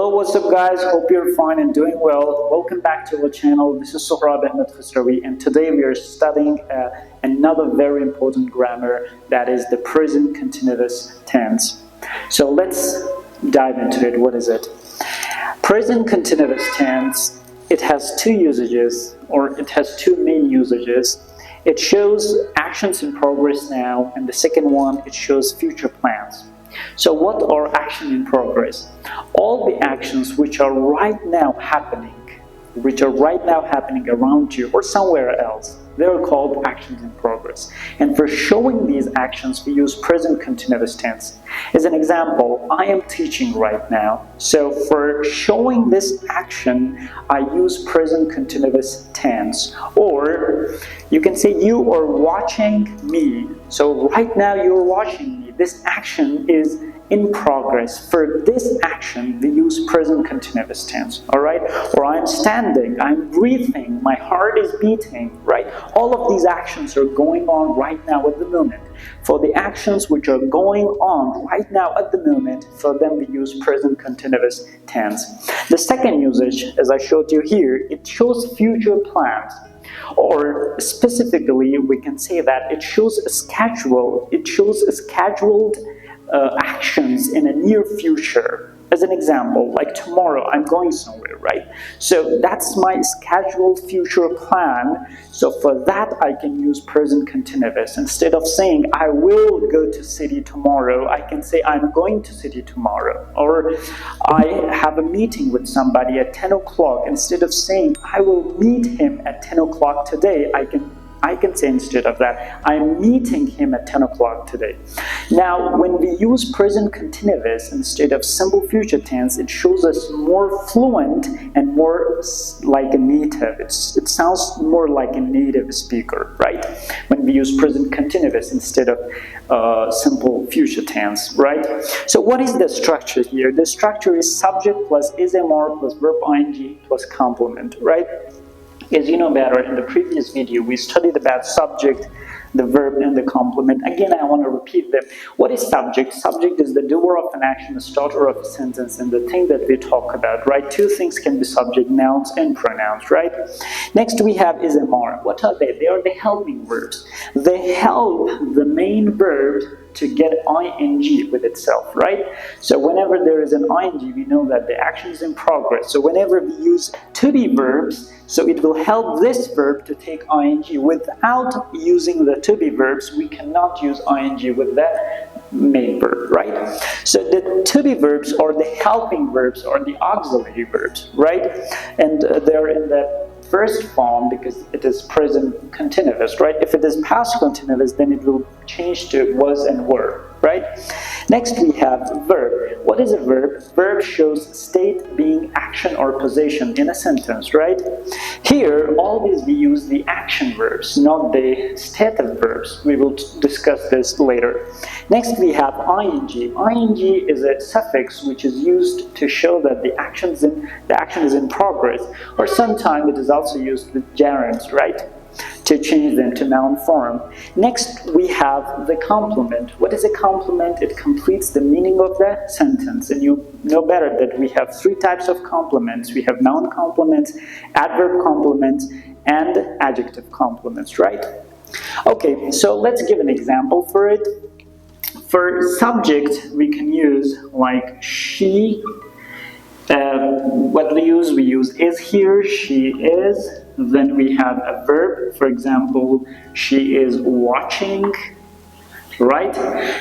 Hello, what's up guys? Hope you're fine and doing well. Welcome back to our channel. This is Sohrab Ahmed Khosrawi, and today we are studying another very important grammar, that is the present continuous tense. So let's dive into it. What is it? Present continuous tense, it has two usages, or it has two main usages. It shows actions in progress now, and the second one, it shows future plans. So what are action in progress? All the actions which are right now happening around you or somewhere else, they're called actions in progress. And for showing these actions, we use present continuous tense. As an example, I am teaching right now. So for showing this action, I use present continuous tense. Or you can say you are watching me. So right now you're watching me. This action is in progress. For this action, we use present continuous tense, all right? Or I'm standing, I'm breathing, my heart is beating, right? All of these actions are going on right now at the moment. For the actions which are going on right now at the moment, for them we use present continuous tense. The second usage, as I showed you here, it shows future plans. Or specifically, we can say that it shows a schedule. It shows a scheduled actions in a near future. As an example, like tomorrow, I'm going somewhere, right? So that's my scheduled future plan. So for that, I can use present continuous. Instead of saying, I will go to city tomorrow, I can say, I'm going to city tomorrow. Or I have a meeting with somebody at 10 o'clock. Instead of saying, I will meet him at 10 o'clock today, I can say instead of that, I'm meeting him at 10 o'clock today. Now, when we use present continuous instead of simple future tense, it shows us more fluent and more like a native. It sounds more like a native speaker, right? When we use present continuous instead of simple future tense, right? So what is the structure here? The structure is subject plus is/am plus verb ing plus complement, right? As you know better, in the previous video, we studied about subject, the verb, and the complement. Again, I want to repeat them. What is subject? Subject is the doer of an action, the starter of a sentence, and the thing that we talk about, right? Two things can be subject, nouns and pronouns, right? Next, we have is/am. What are they? They are the helping verbs. They help the main verb to get ing with itself, right? So whenever there is an ing, we know that the action is in progress. So whenever we use to be verbs, so it will help this verb to take ing. Without using the to be verbs, we cannot use ing with the main verb, right? So the to be verbs are the helping verbs or the auxiliary verbs, right? And they're in the first form because it is present continuous, right? If it is past continuous, then it will change to was and were, right? Next we have verb. What is a verb? Verb shows state, being, action, or position in a sentence, right? Here, always we use the action verbs, not the stative verbs. We will discuss this later. Next we have ing. Ing is a suffix which is used to show that the action is in progress, or sometimes it is also used with gerunds, right? To change them to noun form. Next, we have the complement. What is a complement? It completes the meaning of the sentence. And you know better that we have three types of complements. We have noun complements, adverb complements, and adjective complements, right? Okay, so let's give an example for it. For subject, we can use like she. What we use is here, she is. Then we have a verb, for example, she is watching, right?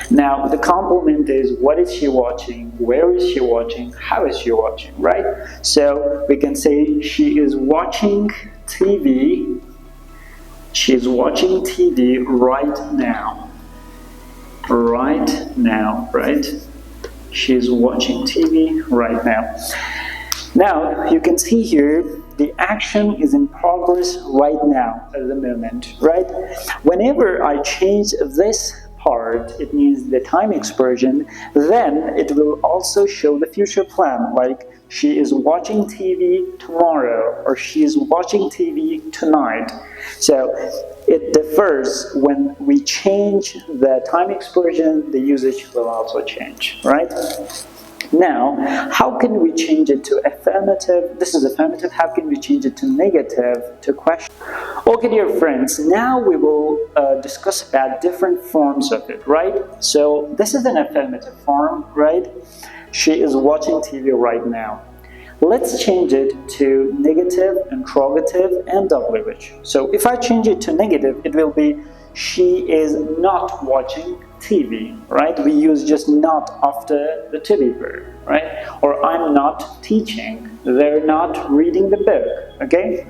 Now, the complement is what is she watching, where is she watching, how is she watching, right? So we can say she is watching TV, she is watching TV right now, right? She is watching TV right now. Now, you can see here, the action is in progress right now at the moment, right? Whenever I change this part, it means the time expression, then it will also show the future plan, like she is watching TV tomorrow, or she is watching TV tonight. So it differs when we change the time expression, the usage will also change, right? Now, how can we change it to affirmative? This is affirmative. How can we change it to negative, to question? Okay, dear friends, now we will discuss about different forms of it, right? So this is an affirmative form, right? She is watching TV right now. Let's change it to negative, interrogative, and WH. So if I change it to negative, it will be she is not watching TV, right? We use just not after the to be verb, right? Or I'm not teaching, they're not reading the book, okay?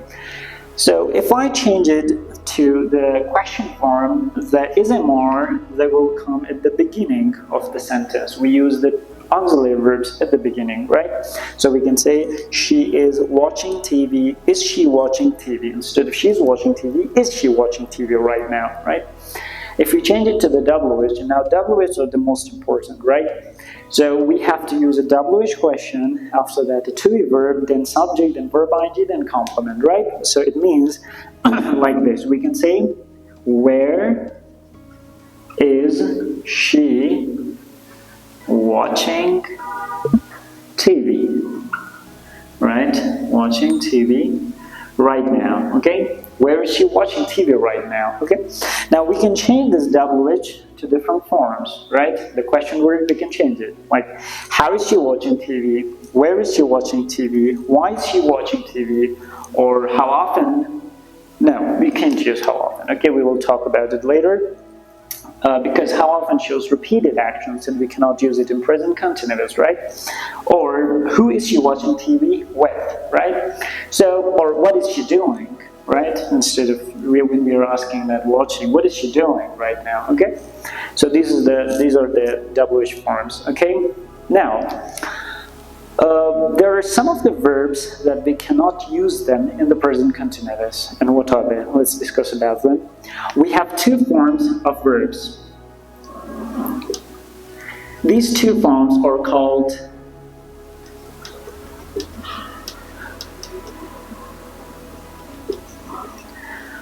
So if I change it to the question form, the is and more, they will come at the beginning of the sentence. We use the auxiliary verbs at the beginning, right? So we can say she is watching TV, is she watching TV? Instead of she's watching TV, is she watching TV right now, right? If we change it to the WH, now WH are the most important, right? So we have to use a WH question, after that a to-be verb, then subject, then verb ing, then complement, right? So it means like this. We can say, where is she watching TV, right? Watching TV right now, okay? Where is she watching TV right now, okay? Now we can change this WH to different forms, right? The question word, we can change it. Like, how is she watching TV? Where is she watching TV? Why is she watching TV? Or how often? No, we can't use how often, okay? We will talk about it later. Because how often shows repeated actions and we cannot use it in present continuous, right? Or who is she watching TV with, right? So, or what is she doing, right? Instead of when we are asking that watching, what is she doing right now, okay? So these are the WH forms, okay? Now, there are some of the verbs that we cannot use them in the present continuous. And what are they? Let's discuss about them. We have two forms of verbs. These two forms are called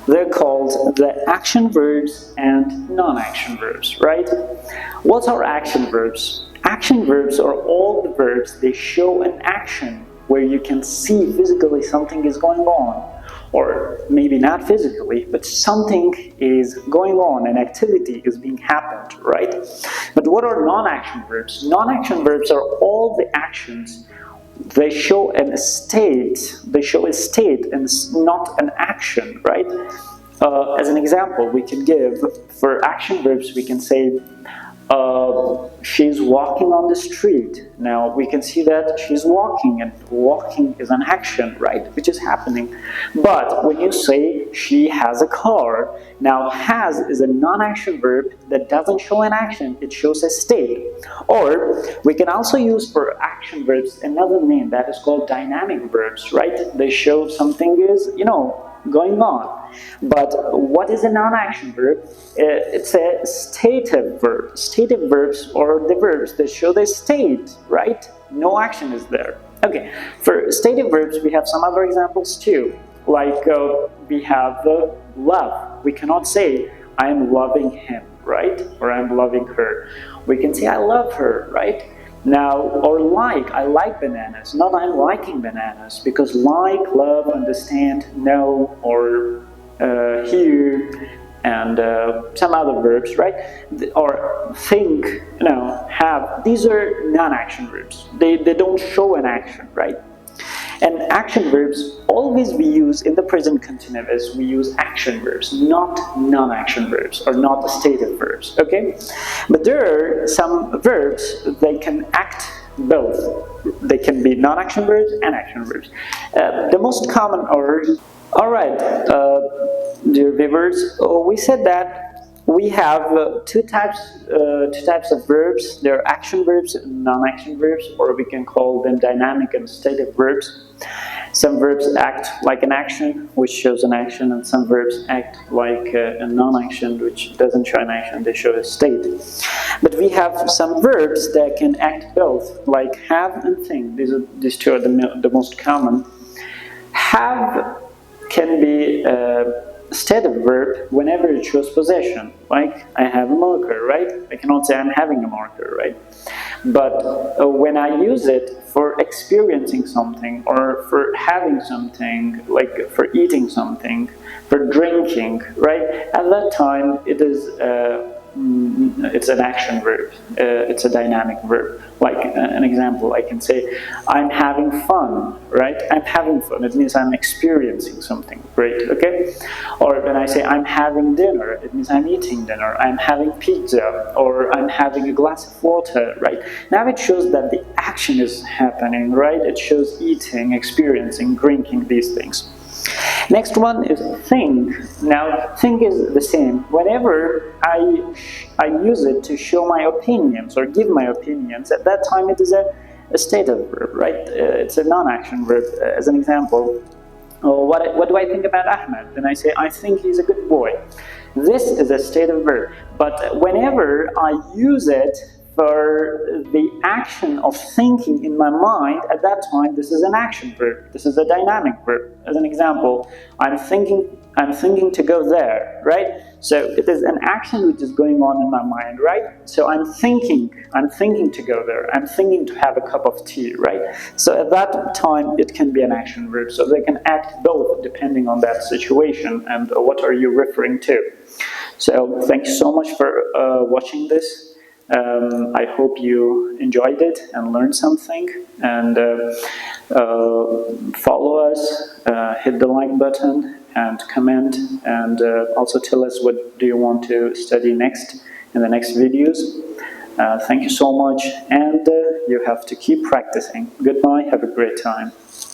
the action verbs and non-action verbs, right? What are action verbs? Action verbs are all the verbs, they show an action where you can see physically something is going on. Or maybe not physically, but something is going on, an activity is being happened, right? But what are non-action verbs? Non-action verbs are all the actions. They show a state and not an action, right? As an example, we can give, for action verbs, we can say, she's walking on the street. Now we can see that she's walking, and walking is an action, right, which is happening. But when you say she has a car, now has is a non-action verb that doesn't show an action, it shows a state. Or we can also use for action verbs another name that is called dynamic verbs, right? They show something is, going on. But what is a non-action verb? It's a stative verb. Stative verbs are the verbs that show the state, right? No action is there. Okay, for stative verbs, we have some other examples too. Like we have love. We cannot say, I am loving him, right? Or I'm loving her. We can say, I love her, right? Now, or like, I like bananas, not I'm liking bananas, because like, love, understand, know, or hear, and some other verbs, right? Or think, have. These are non-action verbs. They don't show an action, right? And action verbs, always we use in the present continuous, we use action verbs, not non-action verbs, or not stative verbs, okay? But there are some verbs, they can act both. They can be non-action verbs and action verbs. The most common are, alright, dear viewers, we said that we have two types of verbs. There are action verbs and non-action verbs, or we can call them dynamic and stative verbs. Some verbs act like an action, which shows an action, and some verbs act like a non-action, which doesn't show an action, they show a state. But we have some verbs that can act both, like have and think. These two are the most common. Have can be stative verb whenever it shows possession, like I have a marker, right? I cannot say I'm having a marker, right? But when I use it for experiencing something, or for having something, like for eating something, for drinking, right? At that time, it is it's an action verb. It's a dynamic verb. Like an example, I can say, I'm having fun, right? I'm having fun. It means I'm experiencing something great, okay? Or when I say I'm having dinner, it means I'm eating dinner. I'm having pizza, or I'm having a glass of water, right? Now it shows that the action is happening, right? It shows eating, experiencing, drinking, these things. Next one is think. Now, think is the same. Whenever I use it to show my opinions or give my opinions, at that time it is a state of verb, right? It's a non-action verb. As an example, what do I think about Ahmed? Then I say, I think he's a good boy. This is a state of verb. But whenever I use it for the action of thinking in my mind, at that time, this is an action verb. This is a dynamic verb. As an example, I'm thinking to go there, right? So it is an action which is going on in my mind, right? So I'm thinking to go there. I'm thinking to have a cup of tea, right? So at that time, it can be an action verb. So they can act both depending on that situation and what are you referring to. So thank you so much for watching this. I hope you enjoyed it and learned something, and follow us, hit the like button and comment, and also tell us what do you want to study next in the next videos. Thank you so much, and you have to keep practicing. Goodbye, have a great time.